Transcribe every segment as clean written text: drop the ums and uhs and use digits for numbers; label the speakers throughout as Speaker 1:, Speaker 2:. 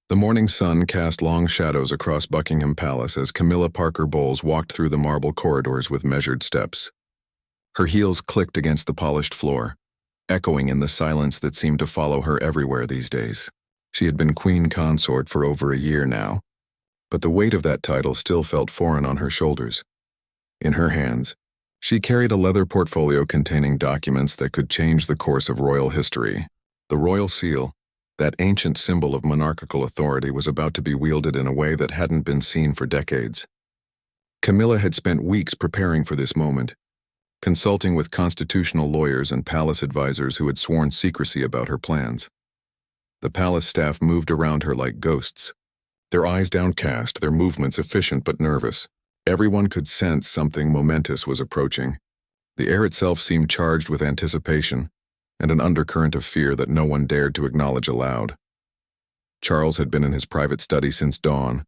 Speaker 1: The morning sun cast long shadows across Buckingham Palace as Camilla Parker Bowles walked through the marble corridors with measured steps. Her heels clicked against the polished floor, echoing in the silence that seemed to follow her everywhere these days. She had been queen consort for over a year now, but the weight of that title still felt foreign on her shoulders. In her hands, she carried a leather portfolio containing documents that could change the course of royal history. The royal seal, that ancient symbol of monarchical authority, was about to be wielded in a way that hadn't been seen for decades. Camilla had spent weeks preparing for this moment, consulting with constitutional lawyers and palace advisors who had sworn secrecy about her plans. The palace staff moved around her like ghosts, their eyes downcast, their movements efficient but nervous. Everyone could sense something momentous was approaching. The air itself seemed charged with anticipation and an undercurrent of fear that no one dared to acknowledge aloud. Charles had been in his private study since dawn,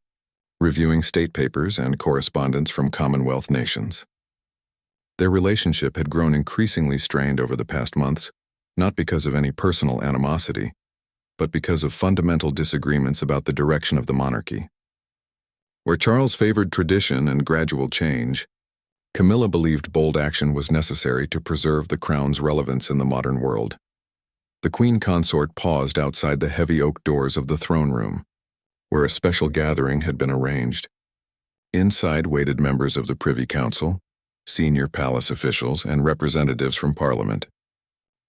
Speaker 1: reviewing state papers and correspondence from Commonwealth nations. Their relationship had grown increasingly strained over the past months, not because of any personal animosity, but because of fundamental disagreements about the direction of the monarchy. Where Charles favored tradition and gradual change, Camilla believed bold action was necessary to preserve the crown's relevance in the modern world. The queen consort paused outside the heavy oak doors of the throne room, where a special gathering had been arranged. Inside waited members of the Privy Council, senior palace officials, and representatives from Parliament.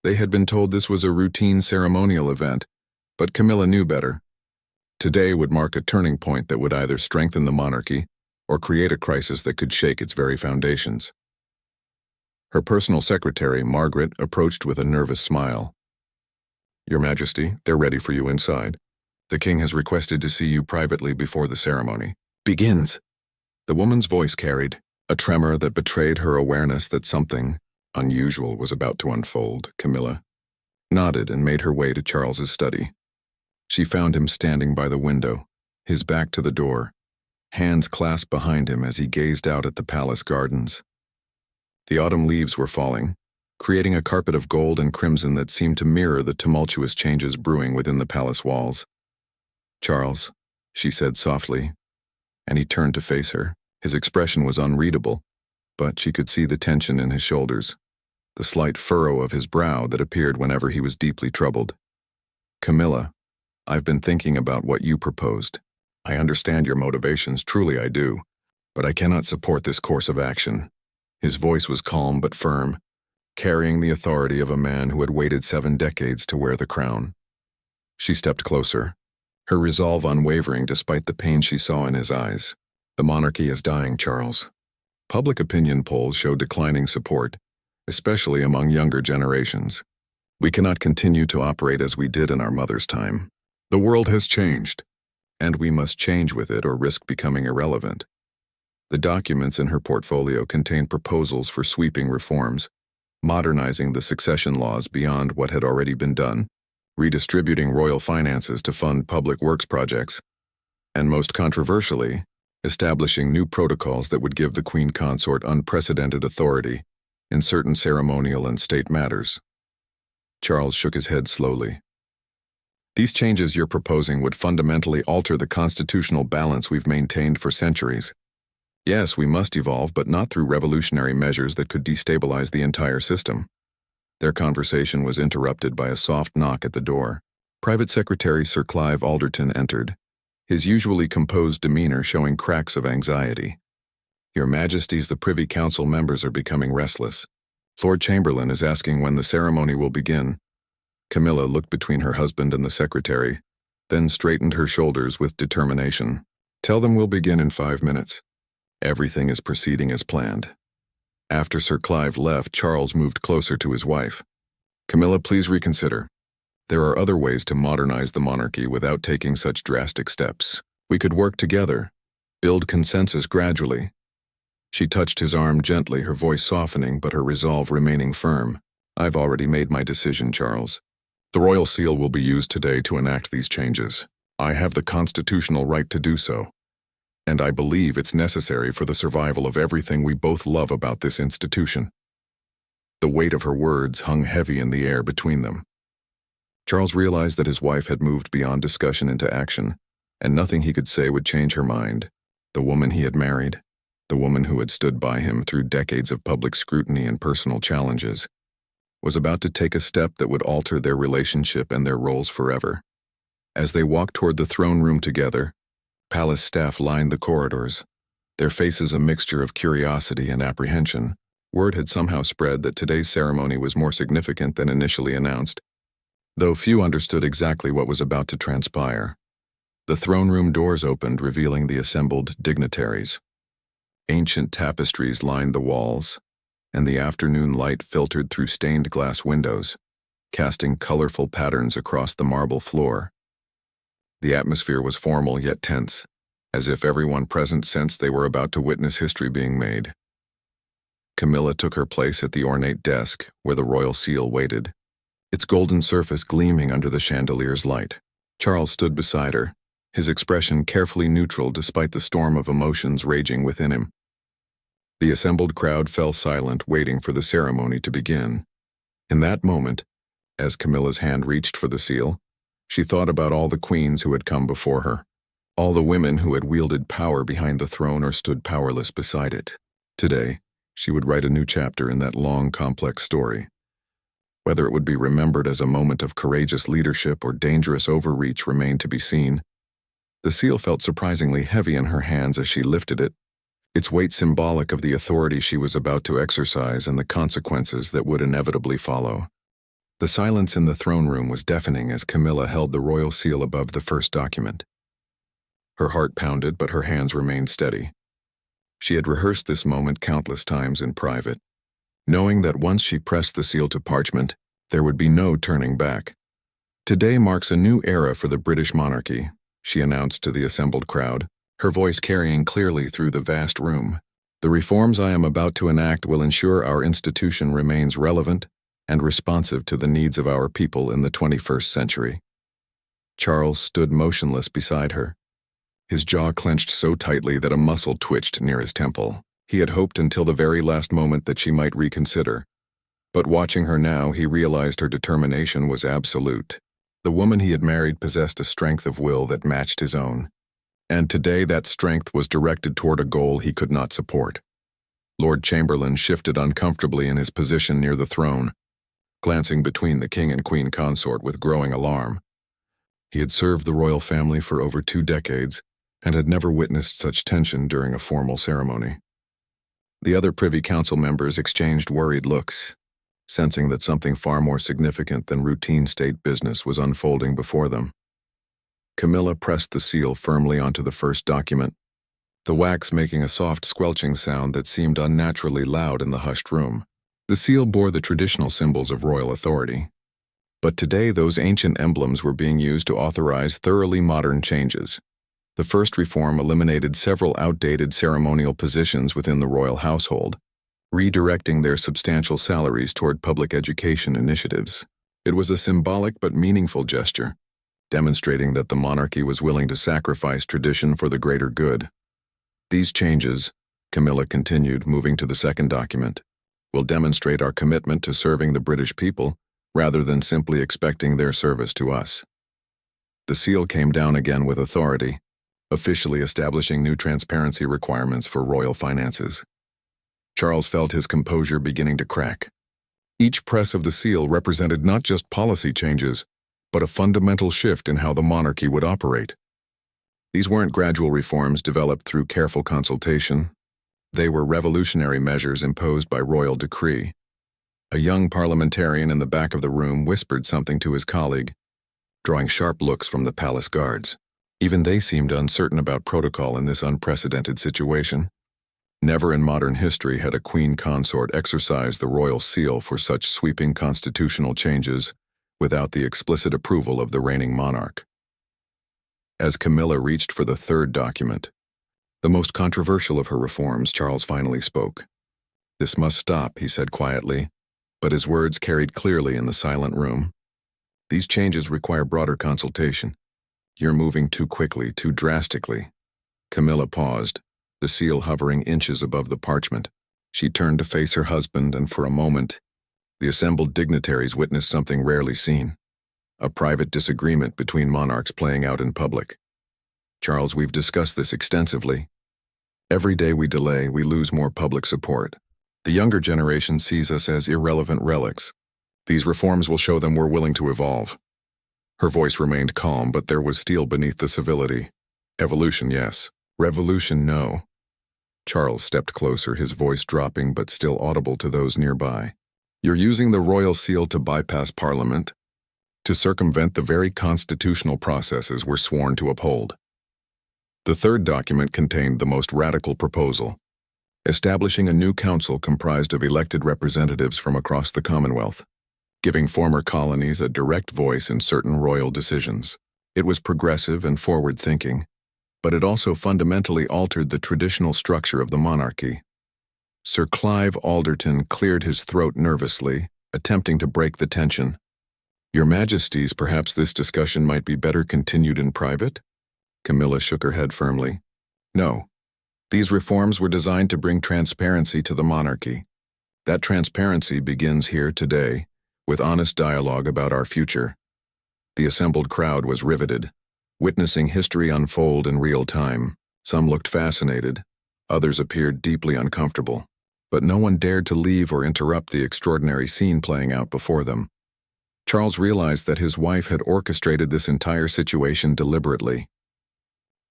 Speaker 1: They had been told this was a routine ceremonial event, but Camilla knew better. Today would mark a turning point that would either strengthen the monarchy or create a crisis that could shake its very foundations. Her personal secretary, Margaret, approached with a nervous smile. "Your Majesty, they're ready for you inside. The king has requested to see you privately before the ceremony begins." The woman's voice carried a tremor that betrayed her awareness that something unusual was about to unfold. Camilla nodded and made her way to Charles's study. She found him standing by the window, his back to the door, hands clasped behind him as he gazed out at the palace gardens. The autumn leaves were falling, creating a carpet of gold and crimson that seemed to mirror the tumultuous changes brewing within the palace walls. "Charles," she said softly, and he turned to face her. His expression was unreadable, but she could see the tension in his shoulders, the slight furrow of his brow that appeared whenever he was deeply troubled. "Camilla, I've been thinking about what you proposed. I understand your motivations, truly I do, but I cannot support this course of action." His voice was calm but firm, carrying the authority of a man who had waited 7 decades to wear the crown. She stepped closer, her resolve unwavering despite the pain she saw in his eyes. "The monarchy is dying, Charles. Public opinion polls show declining support, especially among younger generations. We cannot continue to operate as we did in our mother's time. The world has changed, and we must change with it or risk becoming irrelevant." The documents in her portfolio contained proposals for sweeping reforms, modernizing the succession laws beyond what had already been done, redistributing royal finances to fund public works projects, and most controversially, establishing new protocols that would give the queen consort unprecedented authority in certain ceremonial and state matters. Charles shook his head slowly. "These changes you're proposing would fundamentally alter the constitutional balance we've maintained for centuries. Yes, we must evolve, but not through revolutionary measures that could destabilize the entire system." Their conversation was interrupted by a soft knock at the door. Private Secretary Sir Clive Alderton entered, his usually composed demeanor showing cracks of anxiety. "Your Majesties, the Privy Council members are becoming restless. Lord Chamberlain is asking when the ceremony will begin." Camilla looked between her husband and the secretary, then straightened her shoulders with determination. "Tell them we'll begin in 5 minutes. Everything is proceeding as planned." After Sir Clive left, Charles moved closer to his wife. "Camilla, please reconsider. There are other ways to modernize the monarchy without taking such drastic steps. We could work together, build consensus gradually." She touched his arm gently, her voice softening but her resolve remaining firm. "I've already made my decision, Charles. The royal seal will be used today to enact these changes. I have the constitutional right to do so, and I believe it's necessary for the survival of everything we both love about this institution." The weight of her words hung heavy in the air between them. Charles realized that his wife had moved beyond discussion into action, and nothing he could say would change her mind. The woman he had married, the woman who had stood by him through decades of public scrutiny and personal challenges, was about to take a step that would alter their relationship and their roles forever. As they walked toward the throne room together, palace staff lined the corridors, their faces a mixture of curiosity and apprehension. Word had somehow spread that today's ceremony was more significant than initially announced, though few understood exactly what was about to transpire. The throne room doors opened, revealing the assembled dignitaries. Ancient tapestries lined the walls, and the afternoon light filtered through stained glass windows, casting colorful patterns across the marble floor. The atmosphere was formal yet tense, as if everyone present sensed they were about to witness history being made. Camilla took her place at the ornate desk where the royal seal waited, its golden surface gleaming under the chandelier's light. Charles stood beside her, his expression carefully neutral despite the storm of emotions raging within him. The assembled crowd fell silent, waiting for the ceremony to begin. In that moment, as Camilla's hand reached for the seal, she thought about all the queens who had come before her, all the women who had wielded power behind the throne or stood powerless beside it. Today, she would write a new chapter in that long, complex story. Whether it would be remembered as a moment of courageous leadership or dangerous overreach remained to be seen. The seal felt surprisingly heavy in her hands as she lifted it, its weight symbolic of the authority she was about to exercise and the consequences that would inevitably follow. The silence in the throne room was deafening as Camilla held the royal seal above the first document. Her heart pounded, but her hands remained steady. She had rehearsed this moment countless times in private, knowing that once she pressed the seal to parchment, there would be no turning back. "Today marks a new era for the British monarchy," she announced to the assembled crowd, her voice carrying clearly through the vast room. "The reforms I am about to enact will ensure our institution remains relevant and responsive to the needs of our people in the 21st century." Charles stood motionless beside her, his jaw clenched so tightly that a muscle twitched near his temple. He had hoped until the very last moment that she might reconsider, but watching her now, he realized her determination was absolute. The woman he had married possessed a strength of will that matched his own, and today that strength was directed toward a goal he could not support. Lord Chamberlain shifted uncomfortably in his position near the throne, glancing between the king and queen consort with growing alarm. He had served the royal family for over 2 decades and had never witnessed such tension during a formal ceremony. The other Privy Council members exchanged worried looks, sensing that something far more significant than routine state business was unfolding before them. Camilla pressed the seal firmly onto the first document, the wax making a soft squelching sound that seemed unnaturally loud in the hushed room. The seal bore the traditional symbols of royal authority, but today those ancient emblems were being used to authorize thoroughly modern changes. The first reform eliminated several outdated ceremonial positions within the royal household, redirecting their substantial salaries toward public education initiatives. It was a symbolic but meaningful gesture, demonstrating that the monarchy was willing to sacrifice tradition for the greater good. "These changes," Camilla continued, moving to the second document, "will demonstrate our commitment to serving the British people rather than simply expecting their service to us." The seal came down again with authority, officially establishing new transparency requirements for royal finances. Charles felt his composure beginning to crack. Each press of the seal represented not just policy changes, but a fundamental shift in how the monarchy would operate. These weren't gradual reforms developed through careful consultation. They were revolutionary measures imposed by royal decree. A young parliamentarian in the back of the room whispered something to his colleague, drawing sharp looks from the palace guards. Even they seemed uncertain about protocol in this unprecedented situation. Never in modern history had a queen consort exercised the royal seal for such sweeping constitutional changes without the explicit approval of the reigning monarch. As Camilla reached for the third document, the most controversial of her reforms, Charles finally spoke. "This must stop," he said quietly, but his words carried clearly in the silent room. "These changes require broader consultation. You're moving too quickly, too drastically." Camilla paused, the seal hovering inches above the parchment. She turned to face her husband, and for a moment, the assembled dignitaries witnessed something rarely seen, a private disagreement between monarchs playing out in public. Charles, we've discussed this extensively. Every day we delay, we lose more public support. The younger generation sees us as irrelevant relics. These reforms will show them we're willing to evolve. Her voice remained calm, but there was steel beneath the civility. Evolution, yes. Revolution, no. Charles stepped closer, his voice dropping but still audible to those nearby. You're using the royal seal to bypass Parliament, to circumvent the very constitutional processes we're sworn to uphold. The third document contained the most radical proposal, establishing a new council comprised of elected representatives from across the Commonwealth, giving former colonies a direct voice in certain royal decisions. It was progressive and forward-thinking, but it also fundamentally altered the traditional structure of the monarchy. Sir Clive Alderton cleared his throat nervously, attempting to break the tension. Your Majesties, perhaps this discussion might be better continued in private? Camilla shook her head firmly. No. These reforms were designed to bring transparency to the monarchy. That transparency begins here today, with honest dialogue about our future. The assembled crowd was riveted, witnessing history unfold in real time. Some looked fascinated, others appeared deeply uncomfortable, but no one dared to leave or interrupt the extraordinary scene playing out before them. Charles realized that his wife had orchestrated this entire situation deliberately.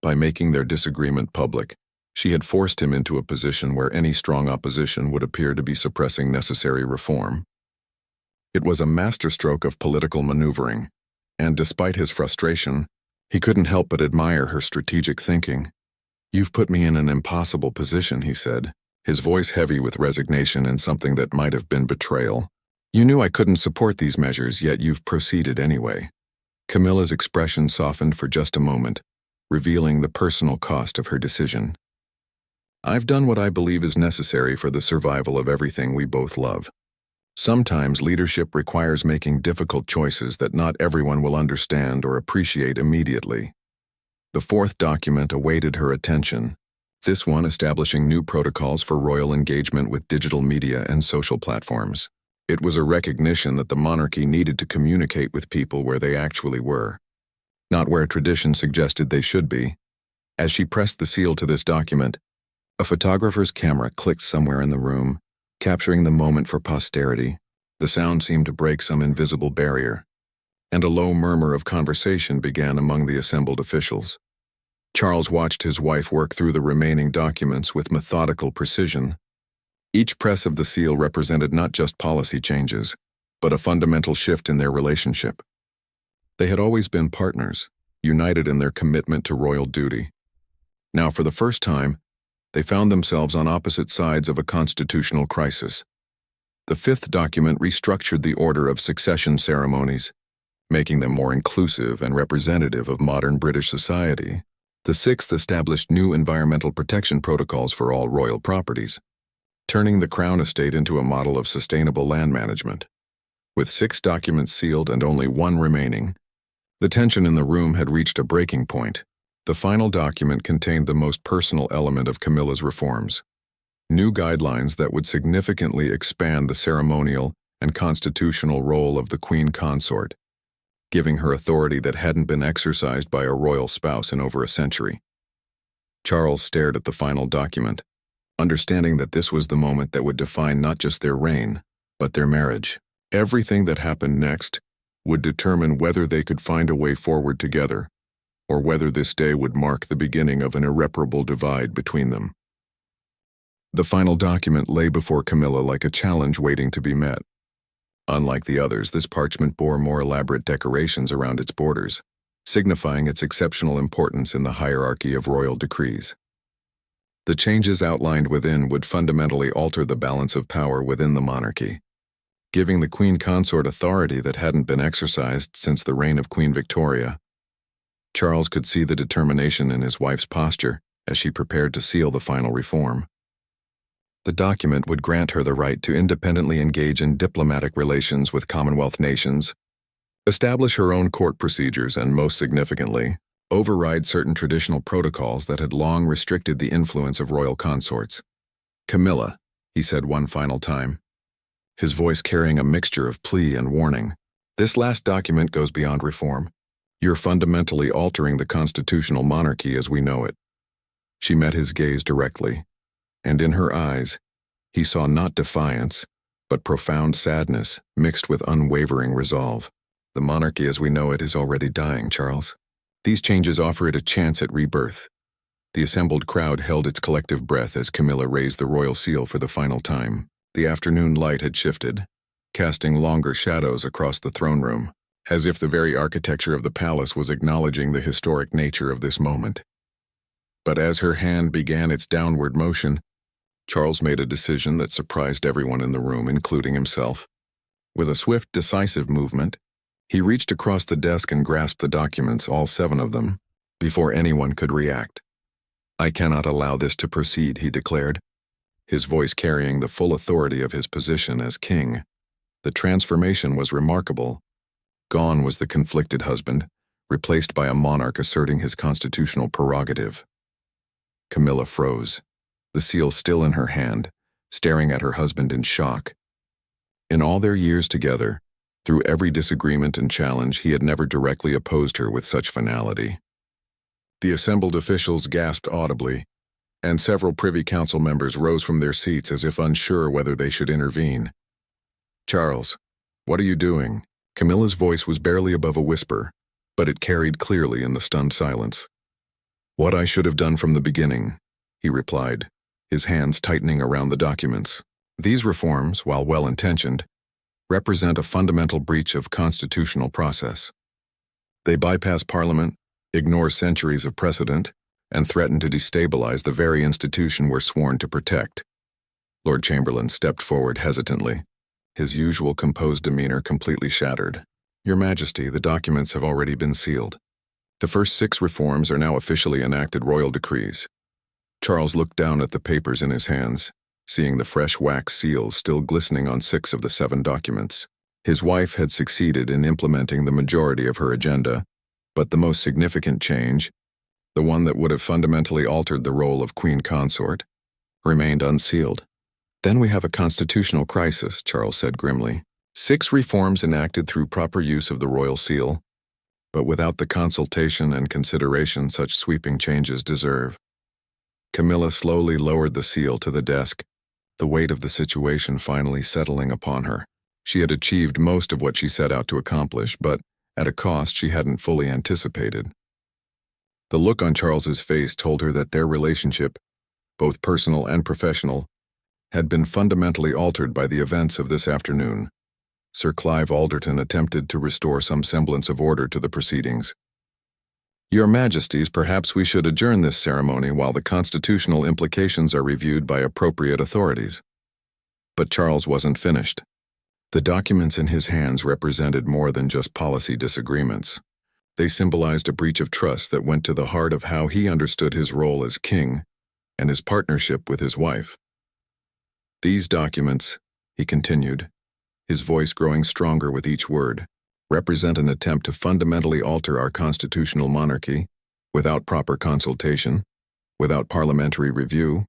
Speaker 1: By making their disagreement public, she had forced him into a position where any strong opposition would appear to be suppressing necessary reform. It was a masterstroke of political maneuvering, and despite his frustration, he couldn't help but admire her strategic thinking. You've put me in an impossible position, he said, his voice heavy with resignation and something that might have been betrayal. You knew I couldn't support these measures, yet you've proceeded anyway. Camilla's expression softened for just a moment, revealing the personal cost of her decision. I've done what I believe is necessary for the survival of everything we both love. Sometimes leadership requires making difficult choices that not everyone will understand or appreciate immediately. The fourth document awaited her attention, this one establishing new protocols for royal engagement with digital media and social platforms. It was a recognition that the monarchy needed to communicate with people where they actually were, not where tradition suggested they should be. As she pressed the seal to this document, a photographer's camera clicked somewhere in the room, capturing the moment for posterity. The sound seemed to break some invisible barrier, and a low murmur of conversation began among the assembled officials. Charles watched his wife work through the remaining documents with methodical precision. Each press of the seal represented not just policy changes, but a fundamental shift in their relationship. They had always been partners, united in their commitment to royal duty. Now, for the first time, they found themselves on opposite sides of a constitutional crisis. The fifth document restructured the order of succession ceremonies, making them more inclusive and representative of modern British society. The sixth established new environmental protection protocols for all royal properties, turning the Crown estate into a model of sustainable land management. With 6 documents sealed and only one remaining, the tension in the room had reached a breaking point. The final document contained the most personal element of Camilla's reforms, new guidelines that would significantly expand the ceremonial and constitutional role of the Queen Consort, giving her authority that hadn't been exercised by a royal spouse in over a century. Charles stared at the final document, understanding that this was the moment that would define not just their reign, but their marriage. Everything that happened next would determine whether they could find a way forward together, or whether this day would mark the beginning of an irreparable divide between them. The final document lay before Camilla like a challenge waiting to be met. Unlike the others, this parchment bore more elaborate decorations around its borders, signifying its exceptional importance in the hierarchy of royal decrees. The changes outlined within would fundamentally alter the balance of power within the monarchy, giving the Queen Consort authority that hadn't been exercised since the reign of Queen Victoria. Charles could see the determination in his wife's posture as she prepared to seal the final reform. The document would grant her the right to independently engage in diplomatic relations with Commonwealth nations, establish her own court procedures, and, most significantly, override certain traditional protocols that had long restricted the influence of royal consorts. "Camilla," he said one final time, his voice carrying a mixture of plea and warning, "this last document goes beyond reform. You're fundamentally altering the constitutional monarchy as we know it. She met his gaze directly, and in her eyes, he saw not defiance, but profound sadness mixed with unwavering resolve. The monarchy as we know it is already dying, Charles. These changes offer it a chance at rebirth. The assembled crowd held its collective breath as Camilla raised the royal seal for the final time. The afternoon light had shifted, casting longer shadows across the throne room, as if the very architecture of the palace was acknowledging the historic nature of this moment. But as her hand began its downward motion, Charles made a decision that surprised everyone in the room, including himself. With a swift, decisive movement, he reached across the desk and grasped the documents, all 7 of them, before anyone could react. "I cannot allow this to proceed," he declared, his voice carrying the full authority of his position as king. The transformation was remarkable. Gone was the conflicted husband, replaced by a monarch asserting his constitutional prerogative. Camilla froze, the seal still in her hand, staring at her husband in shock. In all their years together, through every disagreement and challenge, he had never directly opposed her with such finality. The assembled officials gasped audibly, and several Privy Council members rose from their seats as if unsure whether they should intervene. "Charles, what are you doing?" Camilla's voice was barely above a whisper, but it carried clearly in the stunned silence. "What I should have done from the beginning," he replied, his hands tightening around the documents. "These reforms, while well-intentioned, represent a fundamental breach of constitutional process. They bypass Parliament, ignore centuries of precedent, and threaten to destabilize the very institution we're sworn to protect." Lord Chamberlain stepped forward hesitantly, his usual composed demeanor completely shattered. "Your Majesty, the documents have already been sealed. The first 6 reforms are now officially enacted royal decrees." Charles looked down at the papers in his hands, seeing the fresh wax seals still glistening on 6 of the 7 documents. His wife had succeeded in implementing the majority of her agenda, but the most significant change, the one that would have fundamentally altered the role of Queen Consort, remained unsealed. "Then we have a constitutional crisis," Charles said grimly. 6 reforms enacted through proper use of the royal seal, but without the consultation and consideration such sweeping changes deserve. Camilla slowly lowered the seal to the desk, the weight of the situation finally settling upon her. She had achieved most of what she set out to accomplish, but at a cost she hadn't fully anticipated. The look on Charles's face told her that their relationship, both personal and professional, had been fundamentally altered by the events of this afternoon. Sir Clive Alderton attempted to restore some semblance of order to the proceedings. "Your Majesties, perhaps we should adjourn this ceremony while the constitutional implications are reviewed by appropriate authorities." But Charles wasn't finished. The documents in his hands represented more than just policy disagreements. They symbolized a breach of trust that went to the heart of how he understood his role as king and his partnership with his wife. "These documents," he continued, his voice growing stronger with each word, "represent an attempt to fundamentally alter our constitutional monarchy, without proper consultation, without parliamentary review,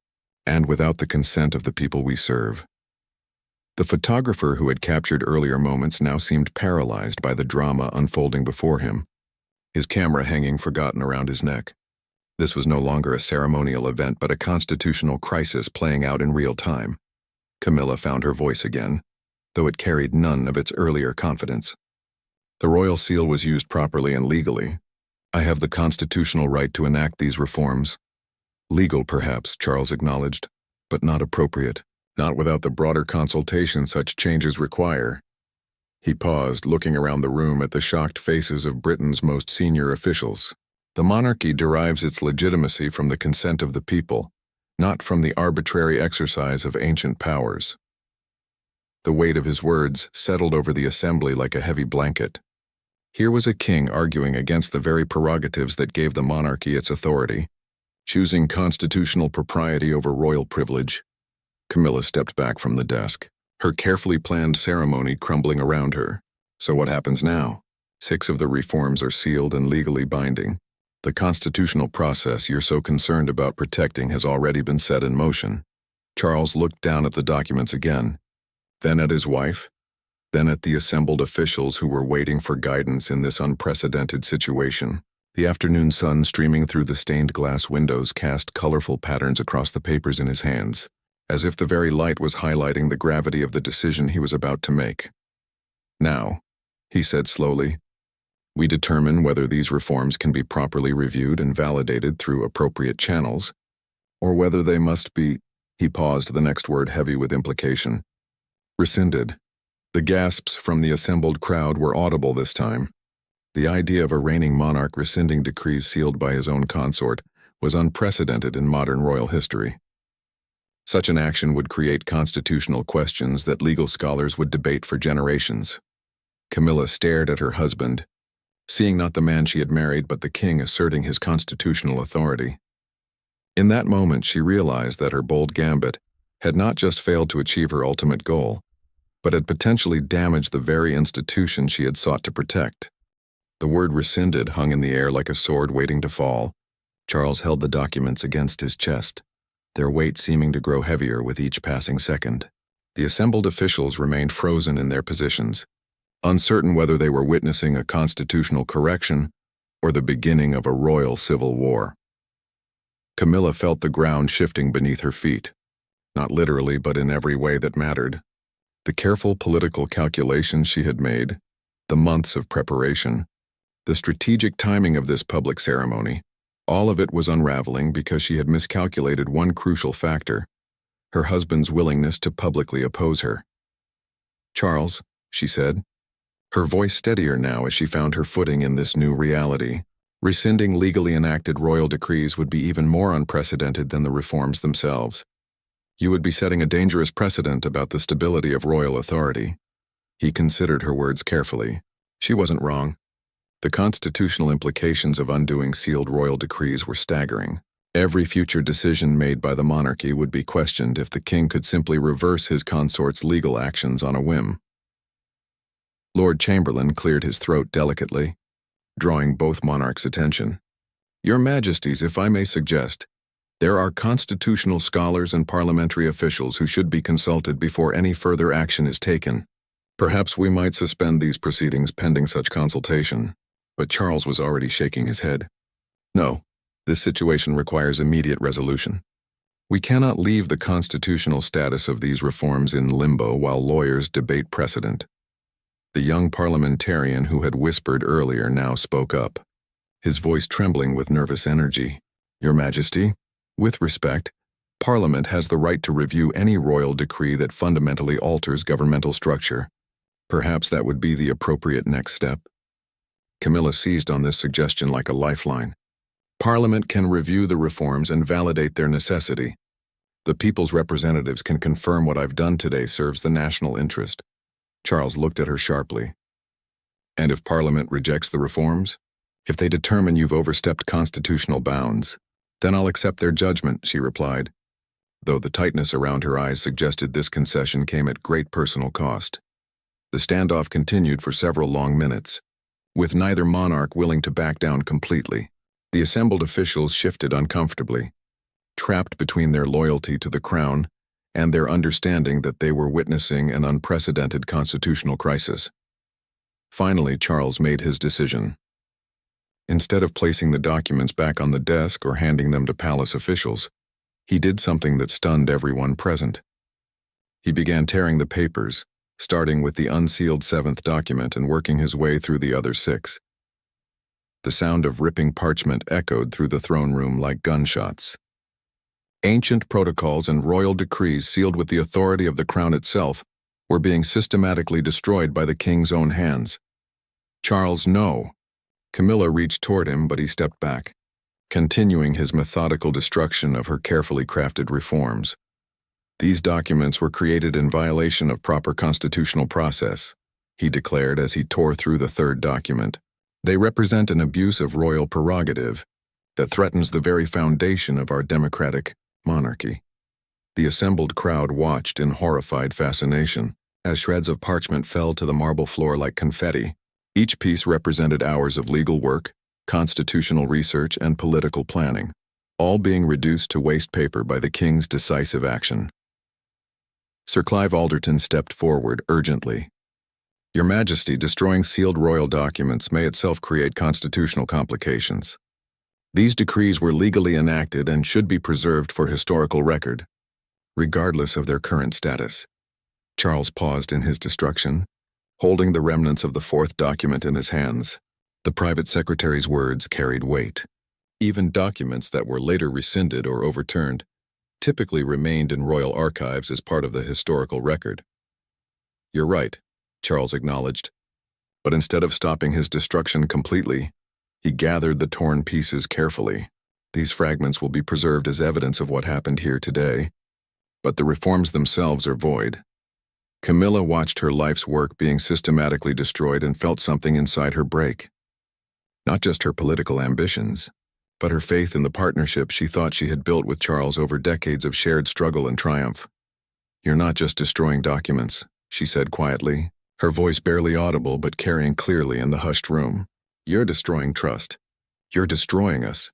Speaker 1: and without the consent of the people we serve." The photographer who had captured earlier moments now seemed paralyzed by the drama unfolding before him, his camera hanging forgotten around his neck. This was no longer a ceremonial event but a constitutional crisis playing out in real time. Camilla found her voice again, though it carried none of its earlier confidence. "The royal seal was used properly and legally. I have the constitutional right to enact these reforms. Legal, perhaps," Charles acknowledged, "but not appropriate. Not without the broader consultation such changes require." He paused, looking around the room at the shocked faces of Britain's most senior officials. "The monarchy derives its legitimacy from the consent of the people, not from the arbitrary exercise of ancient powers." The weight of his words settled over the assembly like a heavy blanket. Here was a king arguing against the very prerogatives that gave the monarchy its authority, choosing constitutional propriety over royal privilege. Camilla stepped back from the desk, her carefully planned ceremony crumbling around her. "So what happens now? 6 of the reforms are sealed and legally binding. The constitutional process you're so concerned about protecting has already been set in motion." Charles looked down at the documents again, then at his wife, then at the assembled officials who were waiting for guidance in this unprecedented situation. The afternoon sun streaming through the stained glass windows cast colorful patterns across the papers in his hands, as if the very light was highlighting the gravity of the decision he was about to make. "Now," he said slowly, "we determine whether these reforms can be properly reviewed and validated through appropriate channels, or whether they must be—" He paused, the next word heavy with implication. "Rescinded." The gasps from the assembled crowd were audible this time. The idea of a reigning monarch rescinding decrees sealed by his own consort was unprecedented in modern royal history. Such an action would create constitutional questions that legal scholars would debate for generations. Camilla stared at her husband, seeing not the man she had married but the king asserting his constitutional authority. In that moment she realized that her bold gambit had not just failed to achieve her ultimate goal, but had potentially damaged the very institution she had sought to protect. The word rescinded hung in the air like a sword waiting to fall. Charles held the documents against his chest, their weight seeming to grow heavier with each passing second. The assembled officials remained frozen in their positions, uncertain whether they were witnessing a constitutional correction or the beginning of a royal civil war. Camilla felt the ground shifting beneath her feet, not literally but in every way that mattered. The careful political calculations she had made, the months of preparation, the strategic timing of this public ceremony, all of it was unraveling because she had miscalculated one crucial factor: her husband's willingness to publicly oppose her. "Charles," she said, her voice steadier now as she found her footing in this new reality. Rescinding legally enacted royal decrees would be even more unprecedented than the reforms themselves. You would be setting a dangerous precedent about the stability of royal authority. He considered her words carefully. She wasn't wrong. The constitutional implications of undoing sealed royal decrees were staggering. Every future decision made by the monarchy would be questioned if the king could simply reverse his consort's legal actions on a whim. Lord Chamberlain cleared his throat delicately, drawing both monarchs' attention. "Your Majesties, if I may suggest, there are constitutional scholars and parliamentary officials who should be consulted before any further action is taken. Perhaps we might suspend these proceedings pending such consultation." But Charles was already shaking his head. "No, this situation requires immediate resolution. We cannot leave the constitutional status of these reforms in limbo while lawyers debate precedent." The young parliamentarian who had whispered earlier now spoke up, his voice trembling with nervous energy. "Your Majesty, with respect, Parliament has the right to review any royal decree that fundamentally alters governmental structure. Perhaps that would be the appropriate next step." Camilla seized on this suggestion like a lifeline. "Parliament can review the reforms and validate their necessity. The people's representatives can confirm what I've done today serves the national interest." Charles looked at her sharply. "And if Parliament rejects the reforms? If they determine you've overstepped constitutional bounds, then I'll accept their judgment," she replied, though the tightness around her eyes suggested this concession came at great personal cost. The standoff continued for several long minutes, with neither monarch willing to back down completely. The assembled officials shifted uncomfortably, trapped between their loyalty to the crown and their understanding that they were witnessing an unprecedented constitutional crisis. Finally, Charles made his decision. Instead of placing the documents back on the desk or handing them to palace officials, he did something that stunned everyone present. He began tearing the papers, starting with the unsealed 7th document and working his way through the other 6. The sound of ripping parchment echoed through the throne room like gunshots. Ancient protocols and royal decrees sealed with the authority of the crown itself were being systematically destroyed by the king's own hands. "Charles, no." Camilla reached toward him, but he stepped back, continuing his methodical destruction of her carefully crafted reforms. "These documents were created in violation of proper constitutional process," he declared as he tore through the 3rd document. "They represent an abuse of royal prerogative that threatens the very foundation of our democratic monarchy." The assembled crowd watched in horrified fascination as shreds of parchment fell to the marble floor like confetti. Each piece represented hours of legal work, constitutional research, and political planning, all being reduced to waste paper by the king's decisive action. Sir Clive Alderton stepped forward urgently, Your Majesty, destroying sealed royal documents may itself create constitutional complications. These decrees were legally enacted and should be preserved for historical record, regardless of their current status. Charles paused in his destruction, holding the remnants of the fourth document in his hands. The private secretary's words carried weight. Even documents that were later rescinded or overturned typically remained in royal archives as part of the historical record. "You're right," Charles acknowledged. But instead of stopping his destruction completely, he gathered the torn pieces carefully. These fragments will be preserved as evidence of what happened here today, but the reforms themselves are void. Camilla watched her life's work being systematically destroyed and felt something inside her break. Not just her political ambitions, but her faith in the partnership she thought she had built with Charles over decades of shared struggle and triumph. "You're not just destroying documents," she said quietly, her voice barely audible but carrying clearly in the hushed room. "You're destroying trust. You're destroying us."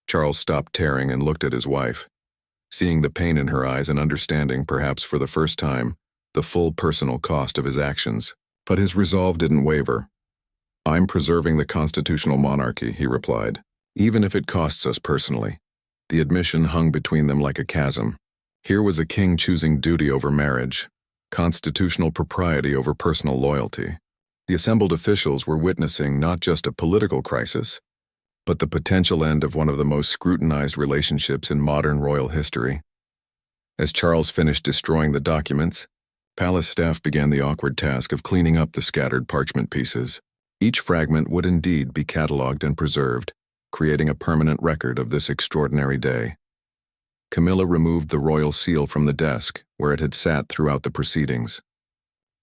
Speaker 1: Charles stopped tearing and looked at his wife, seeing the pain in her eyes and understanding, perhaps for the first time, the full personal cost of his actions. But his resolve didn't waver. "I'm preserving the constitutional monarchy," he replied, "even if it costs us personally." The admission hung between them like a chasm. Here was a king choosing duty over marriage, constitutional propriety over personal loyalty. The assembled officials were witnessing not just a political crisis, but the potential end of one of the most scrutinized relationships in modern royal history. As Charles finished destroying the documents, palace staff began the awkward task of cleaning up the scattered parchment pieces. Each fragment would indeed be catalogued and preserved, creating a permanent record of this extraordinary day. Camilla removed the royal seal from the desk, where it had sat throughout the proceedings.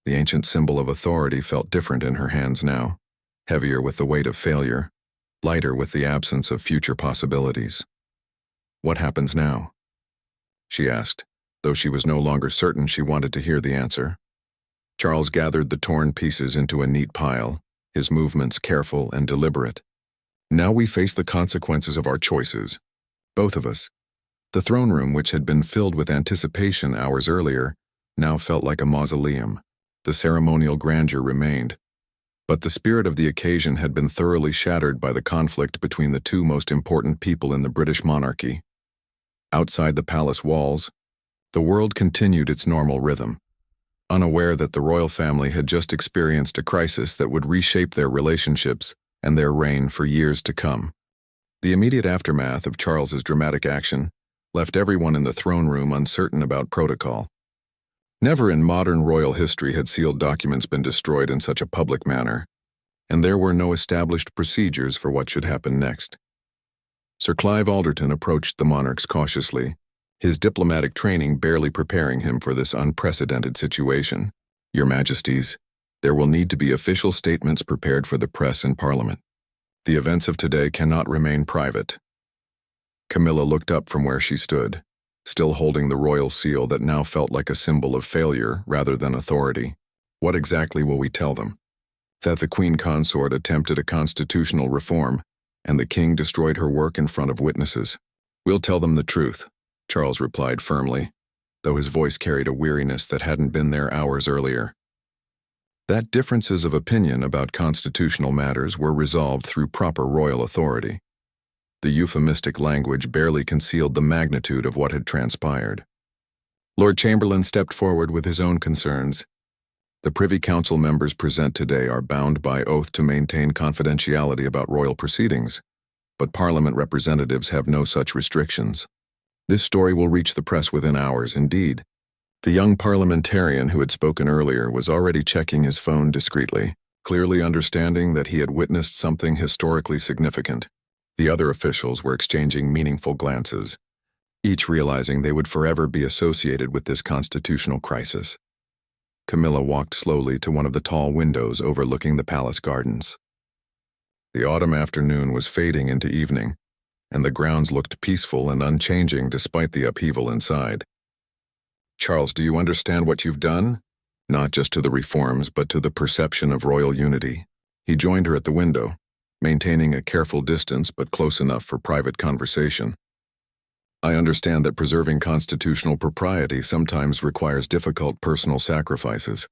Speaker 1: The ancient symbol of authority felt different in her hands now, heavier with the weight of failure, lighter with the absence of future possibilities. "What happens now?" she asked, though she was no longer certain she wanted to hear the answer. Charles gathered the torn pieces into a neat pile, his movements careful and deliberate. "Now we face the consequences of our choices. Both of us." The throne room, which had been filled with anticipation hours earlier, now felt like a mausoleum. The ceremonial grandeur remained, but the spirit of the occasion had been thoroughly shattered by the conflict between the two most important people in the British monarchy. Outside the palace walls, the world continued its normal rhythm, unaware that the royal family had just experienced a crisis that would reshape their relationships and their reign for years to come. The immediate aftermath of Charles's dramatic action left everyone in the throne room uncertain about protocol. Never in modern royal history had sealed documents been destroyed in such a public manner, and there were no established procedures for what should happen next. Sir Clive Alderton approached the monarchs cautiously, his diplomatic training barely preparing him for this unprecedented situation. "Your Majesties, there will need to be official statements prepared for the press and Parliament. The events of today cannot remain private." Camilla looked up from where she stood, still holding the royal seal that now felt like a symbol of failure rather than authority. "What exactly will we tell them? That the Queen Consort attempted a constitutional reform, and the King destroyed her work in front of witnesses." "We'll tell them the truth," Charles replied firmly, though his voice carried a weariness that hadn't been there hours earlier. That differences of opinion about constitutional matters were resolved through proper royal authority. The euphemistic language barely concealed the magnitude of what had transpired. Lord Chamberlain stepped forward with his own concerns. "The Privy Council members present today are bound by oath to maintain confidentiality about royal proceedings, but Parliament representatives have no such restrictions. This story will reach the press within hours, indeed." The young parliamentarian who had spoken earlier was already checking his phone discreetly, clearly understanding that he had witnessed something historically significant. The other officials were exchanging meaningful glances, each realizing they would forever be associated with this constitutional crisis. Camilla walked slowly to one of the tall windows overlooking the palace gardens. The autumn afternoon was fading into evening, and the grounds looked peaceful and unchanging despite the upheaval inside. "Charles, do you understand what you've done? Not just to the reforms, but to the perception of royal unity." He joined her at the window, maintaining a careful distance but close enough for private conversation. "I understand that preserving constitutional propriety sometimes requires difficult personal sacrifices.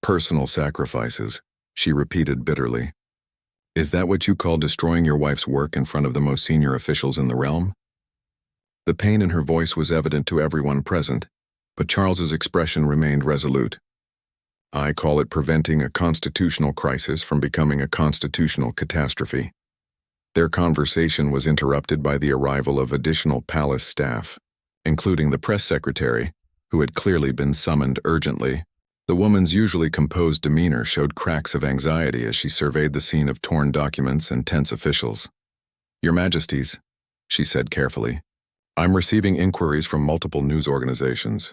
Speaker 1: Personal sacrifices, she repeated bitterly. Is that what you call destroying your wife's work in front of the most senior officials in the realm? The pain in her voice was evident to everyone present, but Charles's expression remained resolute. I call it preventing a constitutional crisis from becoming a constitutional catastrophe. Their conversation was interrupted by the arrival of additional palace staff, including the press secretary, who had clearly been summoned urgently. The woman's usually composed demeanor showed cracks of anxiety as she surveyed the scene of torn documents and tense officials. Your Majesties, she said carefully, I'm receiving inquiries from multiple news organizations.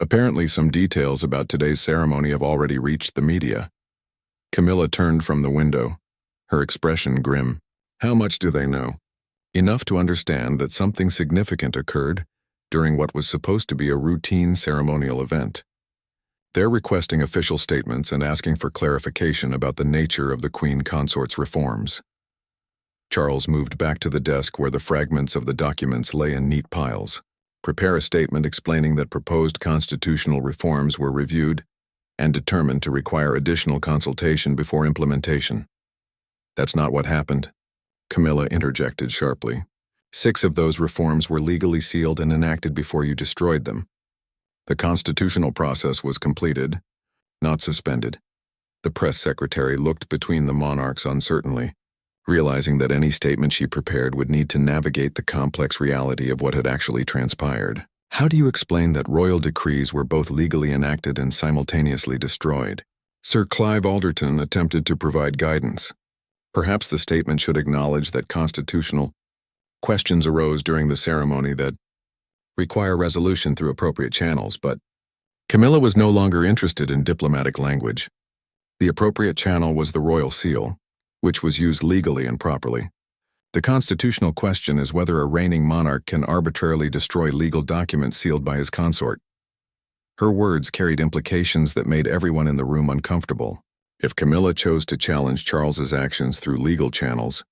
Speaker 1: Apparently some details about today's ceremony have already reached the media. Camilla turned from the window, her expression grim. How much do they know? Enough to understand that something significant occurred during what was supposed to be a routine ceremonial event. They're requesting official statements and asking for clarification about the nature of the Queen Consort's reforms. Charles moved back to the desk where the fragments of the documents lay in neat piles. Prepare a statement explaining that proposed constitutional reforms were reviewed and determined to require additional consultation before implementation. That's not what happened, Camilla interjected sharply. 6 of those reforms were legally sealed and enacted before you destroyed them. The constitutional process was completed, not suspended. The press secretary looked between the monarchs uncertainly, realizing that any statement she prepared would need to navigate the complex reality of what had actually transpired. How do you explain that royal decrees were both legally enacted and simultaneously destroyed? Sir Clive Alderton attempted to provide guidance. Perhaps the statement should acknowledge that constitutional questions arose during the ceremony that require resolution through appropriate channels, but Camilla was no longer interested in diplomatic language. The appropriate channel was the royal seal, which was used legally and properly. The constitutional question is whether a reigning monarch can arbitrarily destroy legal documents sealed by his consort. Her words carried implications that made everyone in the room uncomfortable. If Camilla chose to challenge Charles's actions through legal channels,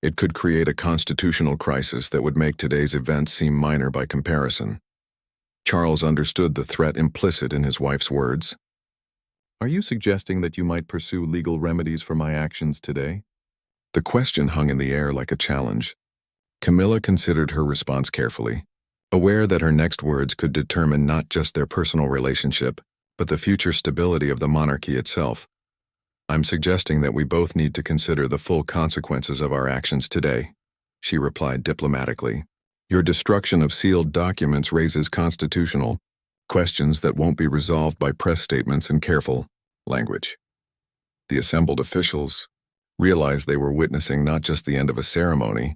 Speaker 1: it could create a constitutional crisis that would make today's events seem minor by comparison. Charles understood the threat implicit in his wife's words. Are you suggesting that you might pursue legal remedies for my actions today? The question hung in the air like a challenge. Camilla considered her response carefully, aware that her next words could determine not just their personal relationship, but the future stability of the monarchy itself. I'm suggesting that we both need to consider the full consequences of our actions today, she replied diplomatically. Your destruction of sealed documents raises constitutional questions that won't be resolved by press statements and careful language. The assembled officials realized they were witnessing not just the end of a ceremony,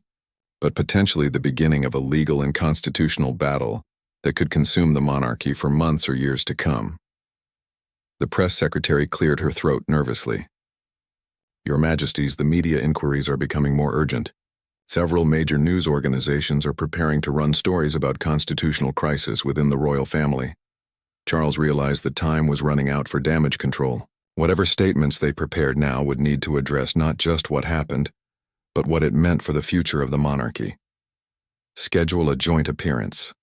Speaker 1: but potentially the beginning of a legal and constitutional battle that could consume the monarchy for months or years to come. The press secretary cleared her throat nervously. Your Majesties, the media inquiries are becoming more urgent. Several major news organizations are preparing to run stories about constitutional crisis within the royal family. Charles realized that time was running out for damage control. Whatever statements they prepared now would need to address not just what happened, but what it meant for the future of the monarchy. Schedule a joint appearance,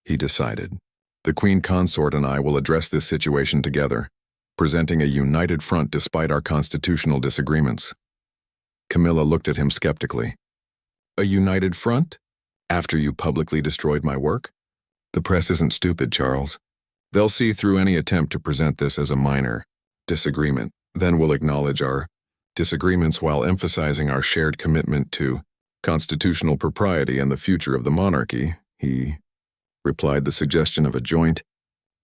Speaker 1: he decided. The Queen Consort and I will address this situation together, presenting a united front despite our constitutional disagreements. Camilla looked at him skeptically. A united front? After you publicly destroyed my work? The press isn't stupid, Charles. They'll see through any attempt to present this as a minor disagreement. Then we'll acknowledge our disagreements while emphasizing our shared commitment to constitutional propriety and the future of the monarchy, he replied. The suggestion of a joint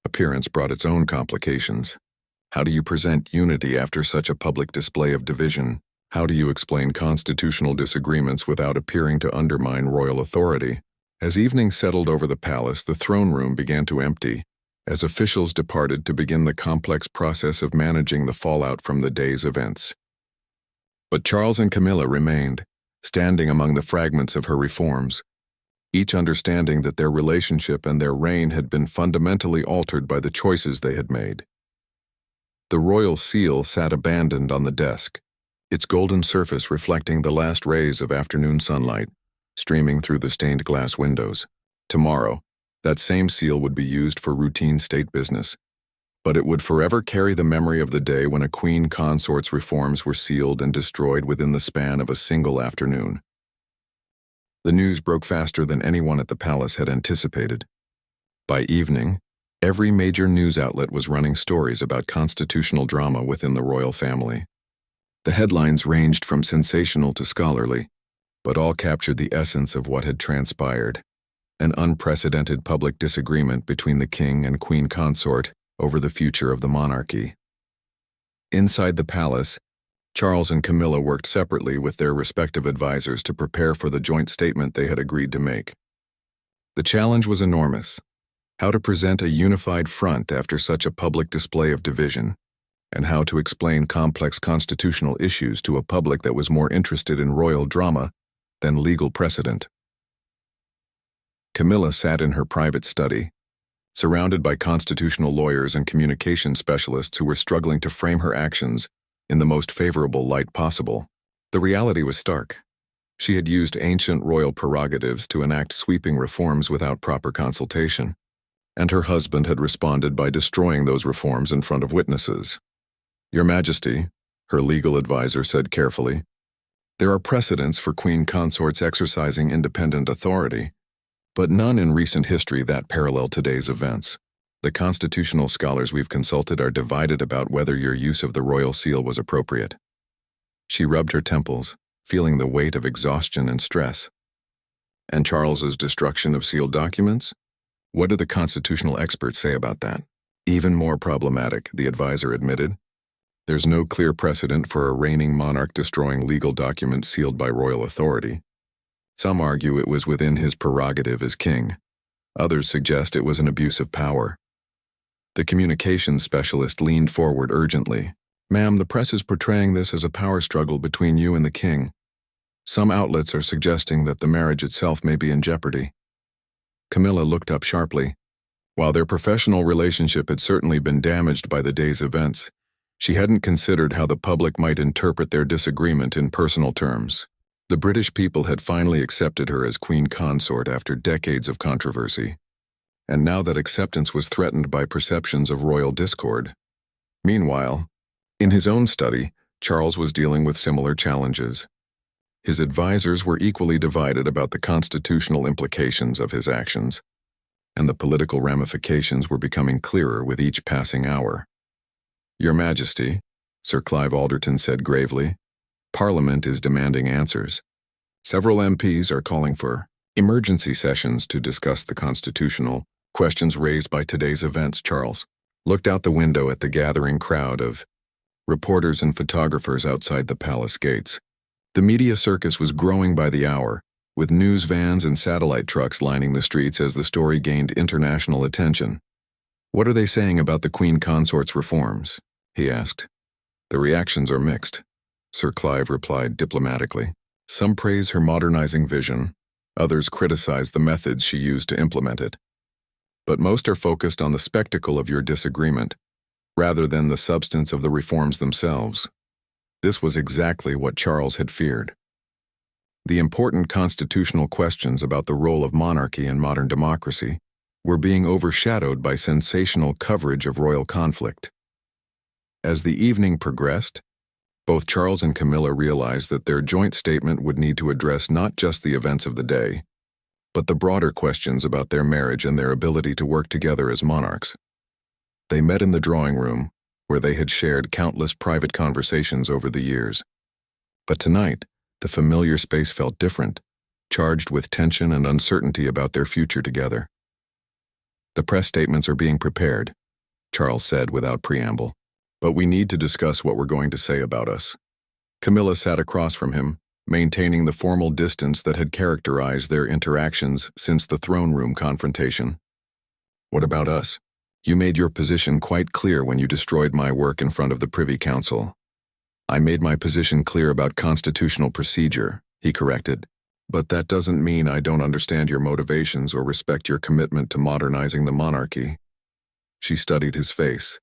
Speaker 1: appearance brought its own complications. How do you present unity after such a public display of division? How do you explain constitutional disagreements without appearing to undermine royal authority? As evening settled over the palace, the throne room began to empty, as officials departed to begin the complex process of managing the fallout from the day's events. But Charles and Camilla remained, standing among the fragments of her reforms, each understanding that their relationship and their reign had been fundamentally altered by the choices they had made. The royal seal sat abandoned on the desk, its golden surface reflecting the last rays of afternoon sunlight, streaming through the stained glass windows. Tomorrow, that same seal would be used for routine state business. but it would forever carry the memory of the day when a queen consort's reforms were sealed and destroyed within the span of a single afternoon. The news broke faster than anyone at the palace had anticipated. By evening, every major news outlet was running stories about constitutional drama within the royal family. The headlines ranged from sensational to scholarly, but all captured the essence of what had transpired: an unprecedented public disagreement between the king and queen consort over the future of the monarchy. Inside the palace, Charles and Camilla worked separately with their respective advisors to prepare for the joint statement they had agreed to make. The challenge was enormous: how to present a unified front after such a public display of division, and how to explain complex constitutional issues to a public that was more interested in royal drama than legal precedent. Camilla sat in her private study, surrounded by constitutional lawyers and communication specialists who were struggling to frame her actions in the most favorable light possible. The reality was stark. She had used ancient royal prerogatives to enact sweeping reforms without proper consultation, and her husband had responded by destroying those reforms in front of witnesses. "Your Majesty," her legal advisor said carefully, "there are precedents for queen consorts exercising independent authority, but none in recent history that parallel today's events. The constitutional scholars we've consulted are divided about whether your use of the royal seal was appropriate." She rubbed her temples, feeling the weight of exhaustion and stress. "And Charles's destruction of sealed documents? What do the constitutional experts say about that?" "Even more problematic," the advisor admitted. "There's no clear precedent for a reigning monarch destroying legal documents sealed by royal authority. Some argue it was within his prerogative as king. Others suggest it was an abuse of power." The communications specialist leaned forward urgently. "Ma'am, the press is portraying this as a power struggle between you and the king. Some outlets are suggesting that the marriage itself may be in jeopardy." Camilla looked up sharply. While their professional relationship had certainly been damaged by the day's events, she hadn't considered how the public might interpret their disagreement in personal terms. The British people had finally accepted her as queen consort after decades of controversy, and now that acceptance was threatened by perceptions of royal discord. Meanwhile, in his own study, Charles was dealing with similar challenges. His advisors were equally divided about the constitutional implications of his actions, and the political ramifications were becoming clearer with each passing hour. "Your Majesty," Sir Clive Alderton said gravely, "Parliament is demanding answers. Several MPs are calling for emergency sessions to discuss the constitutional questions raised by today's events." Charles looked out the window at the gathering crowd of reporters and photographers outside the palace gates. The media circus was growing by the hour, with news vans and satellite trucks lining the streets as the story gained international attention. "What are they saying about the queen consort's reforms?" he asked. "The reactions are mixed," Sir Clive replied diplomatically. "Some praise her modernizing vision, others criticize the methods she used to implement it. But most are focused on the spectacle of your disagreement, rather than the substance of the reforms themselves." This was exactly what Charles had feared. The important constitutional questions about the role of monarchy in modern democracy were being overshadowed by sensational coverage of royal conflict. As the evening progressed, both Charles and Camilla realized that their joint statement would need to address not just the events of the day, but the broader questions about their marriage and their ability to work together as monarchs. They met in the drawing room, where they had shared countless private conversations over the years. But tonight, the familiar space felt different, charged with tension and uncertainty about their future together. "The press statements are being prepared," Charles said without preamble. "But we need to discuss what we're going to say about us." Camilla sat across from him, maintaining the formal distance that had characterized their interactions since the throne room confrontation. "What about us? You made your position quite clear when you destroyed my work in front of the Privy Council." "I made my position clear about constitutional procedure," he corrected. "But that doesn't mean I don't understand your motivations or respect your commitment to modernizing the monarchy." She studied his face,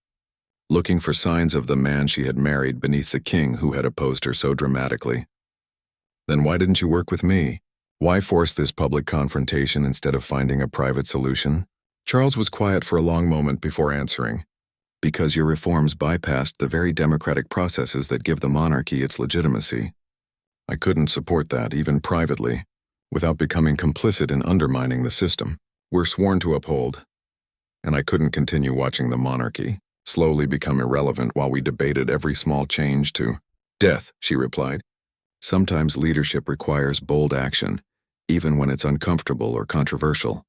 Speaker 1: looking for signs of the man she had married beneath the king who had opposed her so dramatically. "Then why didn't you work with me? Why force this public confrontation instead of finding a private solution?" Charles was quiet for a long moment before answering. Because your reforms bypassed the very democratic processes that give the monarchy its legitimacy. I couldn't support that, even privately, without becoming complicit in undermining the system we're sworn to uphold. And I couldn't continue watching the monarchy slowly become irrelevant while we debated every small change to death, she replied. Sometimes leadership requires bold action, even when it's uncomfortable or controversial.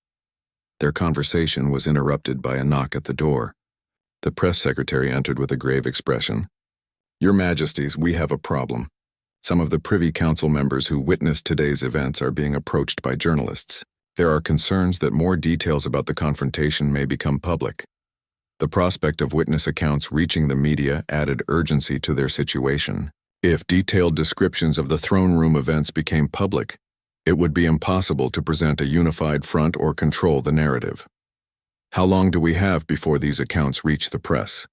Speaker 1: Their conversation was interrupted by a knock at the door. The press secretary entered with a grave expression. Your Majesties, we have a problem. Some of the Privy Council members who witnessed today's events are being approached by journalists. There are concerns that more details about the confrontation may become public. The prospect of witness accounts reaching the media added urgency to their situation. If detailed descriptions of the throne room events became public, it would be impossible to present a unified front or control the narrative. How long do we have before these accounts reach the press?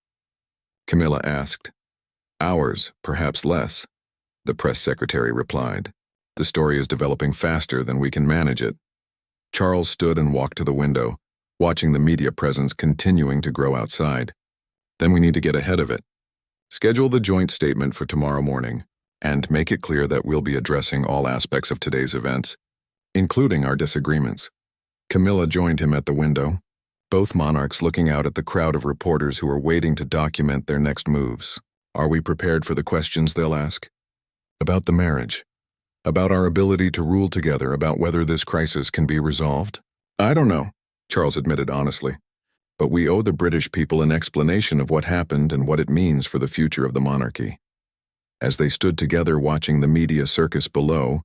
Speaker 1: Camilla asked. Hours, perhaps less, the press secretary replied. The story is developing faster than we can manage it. Charles stood and walked to the window, watching the media presence continuing to grow outside. Then we need to get ahead of it. Schedule the joint statement for tomorrow morning, and make it clear that we'll be addressing all aspects of today's events, including our disagreements. Camilla joined him at the window, both monarchs looking out at the crowd of reporters who are waiting to document their next moves. Are we prepared for the questions they'll ask? About the marriage. About our ability to rule together, about whether this crisis can be resolved? I don't know, Charles admitted honestly. But we owe the British people an explanation of what happened and what it means for the future of the monarchy. As they stood together watching the media circus below,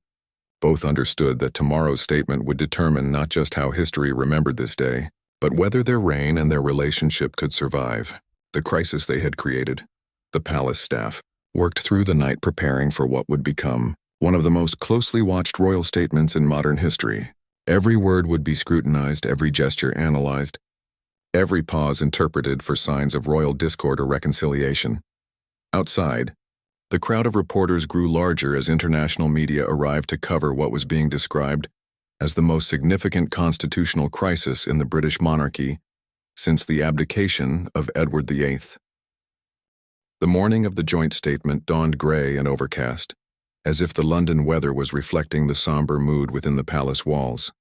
Speaker 1: both understood that tomorrow's statement would determine not just how history remembered this day, but whether their reign and their relationship could survive. The crisis they had created, the palace staff, worked through the night preparing for what would become one of the most closely watched royal statements in modern history. Every word would be scrutinized, every gesture analyzed, every pause interpreted for signs of royal discord or reconciliation. Outside, the crowd of reporters grew larger as international media arrived to cover what was being described as the most significant constitutional crisis in the British monarchy since the abdication of Edward VIII. The morning of the joint statement dawned gray and overcast, as if the London weather was reflecting the somber mood within the palace walls.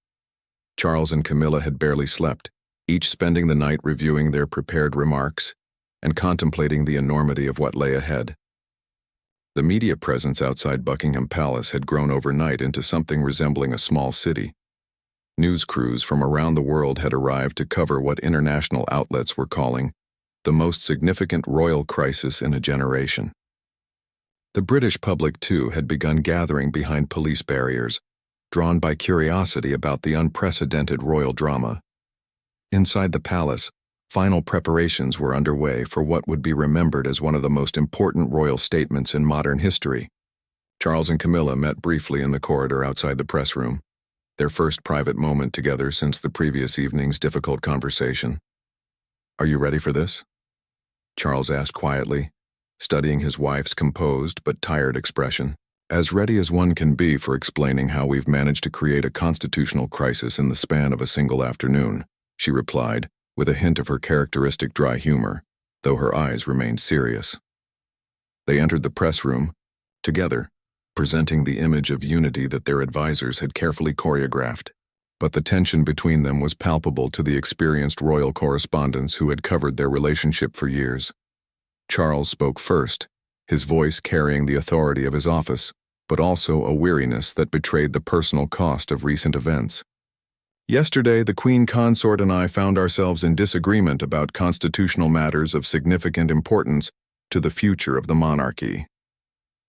Speaker 1: Charles and Camilla had barely slept, each spending the night reviewing their prepared remarks and contemplating the enormity of what lay ahead. The media presence outside Buckingham Palace had grown overnight into something resembling a small city. News crews from around the world had arrived to cover what international outlets were calling the most significant royal crisis in a generation. The British public, too, had begun gathering behind police barriers, drawn by curiosity about the unprecedented royal drama. Inside the palace, final preparations were underway for what would be remembered as one of the most important royal statements in modern history. Charles and Camilla met briefly in the corridor outside the press room, their first private moment together since the previous evening's difficult conversation. Are you ready for this? Charles asked quietly, studying his wife's composed but tired expression. As ready as one can be for explaining how we've managed to create a constitutional crisis in the span of a single afternoon, she replied, with a hint of her characteristic dry humor, though her eyes remained serious. They entered the press room, together, presenting the image of unity that their advisors had carefully choreographed. But the tension between them was palpable to the experienced royal correspondents who had covered their relationship for years. Charles spoke first, his voice carrying the authority of his office, but also a weariness that betrayed the personal cost of recent events. Yesterday, the Queen Consort and I found ourselves in disagreement about constitutional matters of significant importance to the future of the monarchy.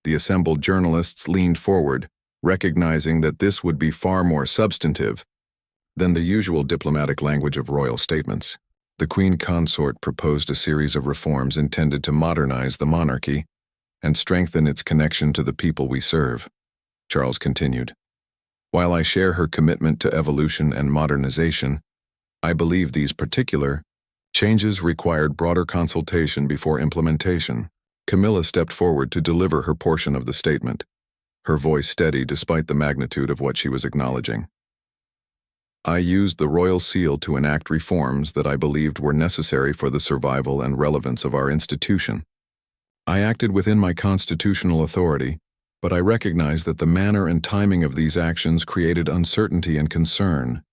Speaker 1: The assembled journalists leaned forward, recognizing that this would be far more substantive than the usual diplomatic language of royal statements. The Queen Consort proposed a series of reforms intended to modernize the monarchy and strengthen its connection to the people we serve, Charles continued. While I share her commitment to evolution and modernization, I believe these particular changes required broader consultation before implementation. Camilla stepped forward to deliver her portion of the statement, her voice steady despite the magnitude of what she was acknowledging. I used the royal seal to enact reforms that I believed were necessary for the survival and relevance of our institution. I acted within my constitutional authority, but I recognize that the manner and timing of these actions created uncertainty and concern.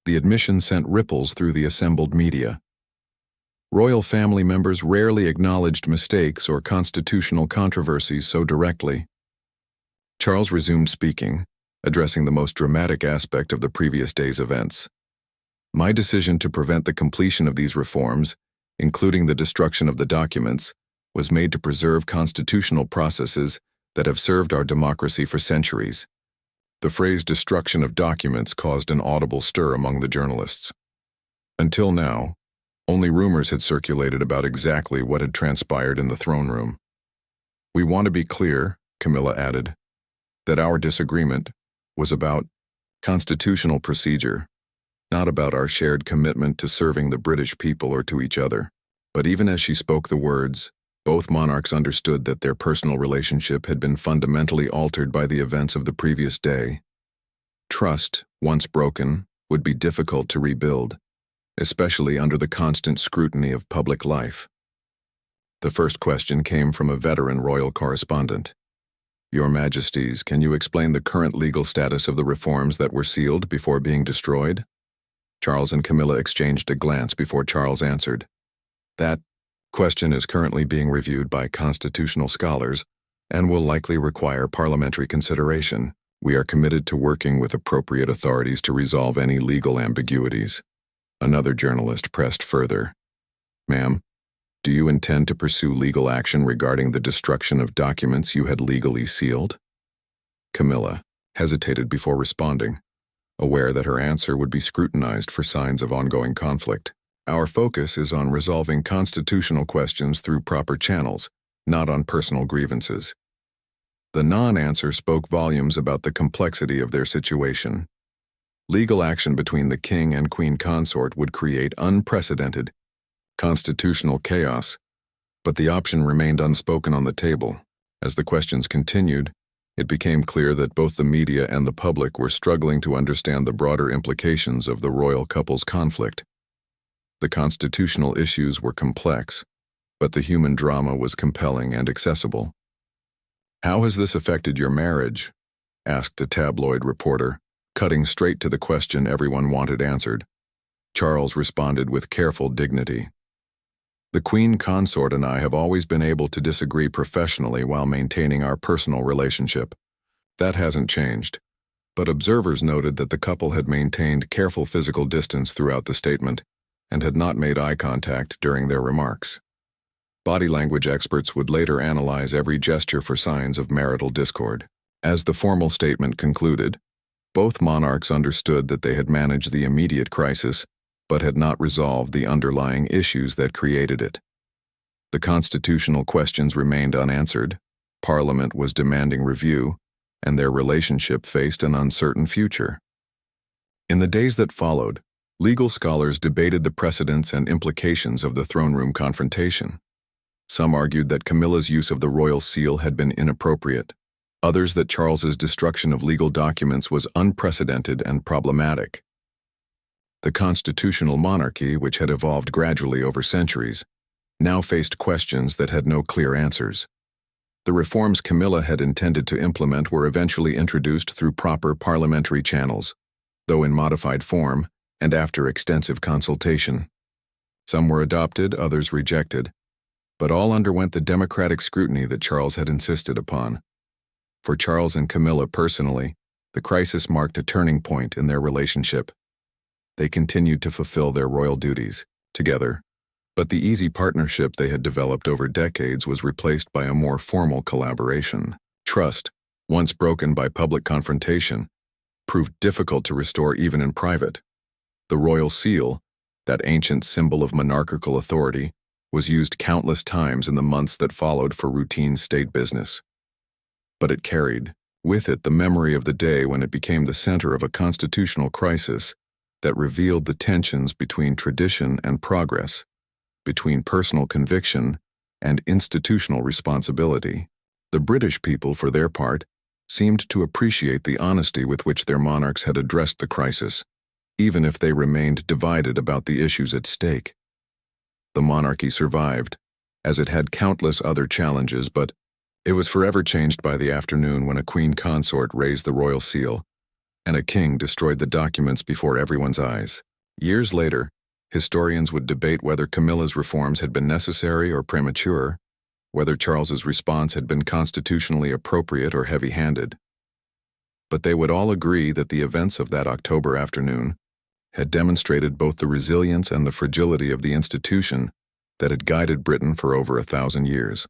Speaker 1: The admission sent ripples through the assembled media. Royal family members rarely acknowledged mistakes or constitutional controversies so directly. Charles resumed speaking, addressing the most dramatic aspect of the previous day's events. My decision to prevent the completion of these reforms, including the destruction of the documents, was made to preserve constitutional processes that have served our democracy for centuries. The phrase destruction of documents caused an audible stir among the journalists. Until now, only rumors had circulated about exactly what had transpired in the throne room. We want to be clear, Camilla added, that our disagreement was about constitutional procedure, not about our shared commitment to serving the British people or to each other. But even as she spoke the words, both monarchs understood that their personal relationship had been fundamentally altered by the events of the previous day. Trust, once broken, would be difficult to rebuild, especially under the constant scrutiny of public life. The first question came from a veteran royal correspondent. Your Majesties, can you explain the current legal status of the reforms that were sealed before being destroyed? Charles and Camilla exchanged a glance before Charles answered. That question is currently being reviewed by constitutional scholars and will likely require parliamentary consideration. We are committed to working with appropriate authorities to resolve any legal ambiguities. Another journalist pressed further. Ma'am, do you intend to pursue legal action regarding the destruction of documents you had legally sealed? Camilla hesitated before responding, aware that her answer would be scrutinized for signs of ongoing conflict. Our focus is on resolving constitutional questions through proper channels, not on personal grievances. The non-answer spoke volumes about the complexity of their situation. Legal action between the king and queen consort would create unprecedented constitutional chaos, but the option remained unspoken on the table. As the questions continued, it became clear that both the media and the public were struggling to understand the broader implications of the royal couple's conflict. The constitutional issues were complex, but the human drama was compelling and accessible. How has this affected your marriage? Asked a tabloid reporter, cutting straight to the question everyone wanted answered. Charles responded with careful dignity. The Queen Consort and I have always been able to disagree professionally while maintaining our personal relationship. That hasn't changed, but observers noted that the couple had maintained careful physical distance throughout the statement and had not made eye contact during their remarks. Body language experts would later analyze every gesture for signs of marital discord. As the formal statement concluded, both monarchs understood that they had managed the immediate crisis, but had not resolved the underlying issues that created it. The constitutional questions remained unanswered, Parliament was demanding review, and their relationship faced an uncertain future. In the days that followed, legal scholars debated the precedents and implications of the throne room confrontation. Some argued that Camilla's use of the royal seal had been inappropriate, others that Charles's destruction of legal documents was unprecedented and problematic. The constitutional monarchy, which had evolved gradually over centuries, now faced questions that had no clear answers. The reforms Camilla had intended to implement were eventually introduced through proper parliamentary channels, though in modified form and after extensive consultation. Some were adopted, others rejected, but all underwent the democratic scrutiny that Charles had insisted upon. For Charles and Camilla personally, the crisis marked a turning point in their relationship. They continued to fulfill their royal duties together, but the easy partnership they had developed over decades was replaced by a more formal collaboration. Trust, once broken by public confrontation, proved difficult to restore even in private. The royal seal, that ancient symbol of monarchical authority, was used countless times in the months that followed for routine state business. But it carried, with it, the memory of the day when it became the center of a constitutional crisis that revealed the tensions between tradition and progress, between personal conviction and institutional responsibility. The British people, for their part, seemed to appreciate the honesty with which their monarchs had addressed the crisis. even if they remained divided about the issues at stake. The monarchy survived, as it had countless other challenges, but it was forever changed by the afternoon when a queen consort raised the royal seal, and a king destroyed the documents before everyone's eyes. Years later, historians would debate whether Camilla's reforms had been necessary or premature, whether Charles's response had been constitutionally appropriate or heavy-handed. But they would all agree that the events of that October afternoon had demonstrated both the resilience and the fragility of the institution that had guided Britain for over 1,000 years.